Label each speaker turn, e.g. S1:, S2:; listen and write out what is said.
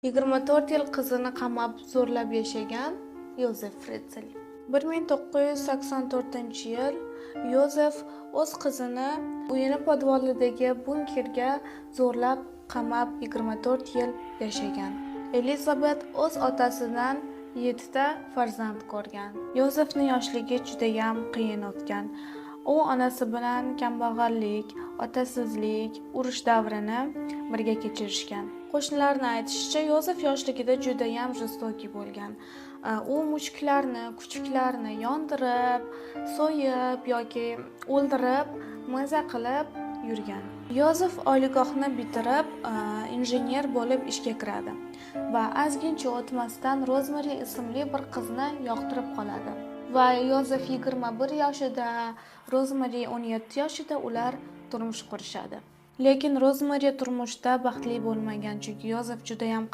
S1: 24 yil qizini qamab zo'rlab yashagan Yozef Fritzel. 1984-yil Yozef o'z qizini uyini podvalidagi bunkerga zo'rlab qamab 24 yil yashagan. Elizabet o'z otasidan 7 ta farzand ko'rgan. Yozefning yoshligi juda ham qiyin o'tgan. U onasi bilan kambag'allik, otasizlik, urush davrini birga kechirishgan. Qo'shnilarning aytishicha, Yozef yoshligida juda ham jistoki bo'lgan. U mushuklarni, kuchuklarni yondirib, so'yib yoki o'ldirib, maza qilib yurgan. Yozef oliygohni bitirib, injener bo'lib ishga kiradi va ozgincha o'tmasdan Rozmari ismli bir qizni yoqtirib qoladi. Va Yozef 21 yoshida, Rozmari 17 yoshida ular turmush qurishadi. Lekin Rozmari turmushda baxtli bo'lmagan, chunki Yozef juda ham